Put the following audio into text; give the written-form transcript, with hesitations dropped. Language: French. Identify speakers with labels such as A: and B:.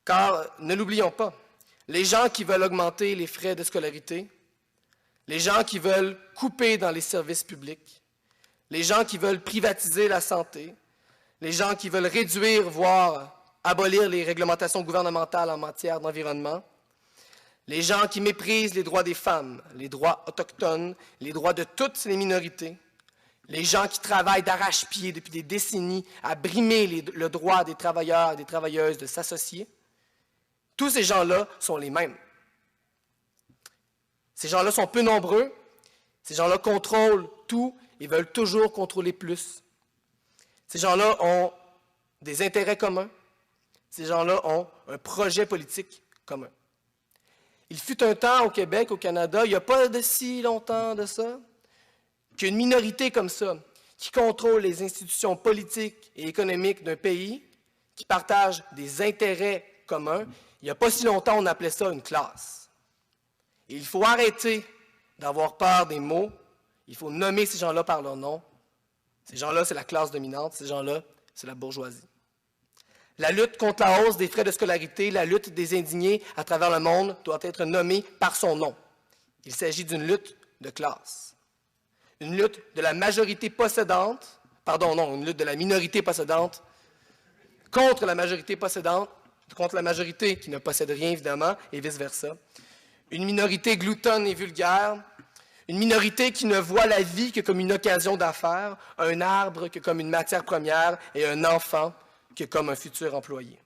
A: Car, ne l'oublions pas, les gens qui veulent augmenter les frais de scolarité, les gens qui veulent couper dans les services publics, les gens qui veulent privatiser la santé, les gens qui veulent réduire, voire abolir les réglementations gouvernementales en matière d'environnement, les gens qui méprisent les droits des femmes, les droits autochtones, les droits de toutes les minorités, les gens qui travaillent d'arrache-pied depuis des décennies à brimer le droit des travailleurs et des travailleuses de s'associer, tous ces gens-là sont les mêmes. Ces gens-là sont peu nombreux, ces gens-là contrôlent tout et veulent toujours contrôler plus. Ces gens-là ont des intérêts communs, ces gens-là ont un projet politique commun. Il fut un temps au Québec, au Canada, il n'y a pas de si longtemps de ça, qu'une minorité comme ça, qui contrôle les institutions politiques et économiques d'un pays, qui partage des intérêts communs, il n'y a pas si longtemps, on appelait ça une classe. Et il faut arrêter d'avoir peur des mots, il faut nommer ces gens-là par leur nom. Ces gens-là, c'est la classe dominante, ces gens-là, c'est la bourgeoisie. La lutte contre la hausse des frais de scolarité, la lutte des indignés à travers le monde doit être nommée par son nom. Il s'agit d'une lutte de classe. Une lutte de la majorité possédante, une lutte de la minorité possédante contre la majorité possédante, contre la majorité qui ne possède rien, évidemment, et vice-versa. Une minorité gloutonne et vulgaire, une minorité qui ne voit la vie que comme une occasion d'affaires, un arbre que comme une matière première et un enfant que comme un futur employé.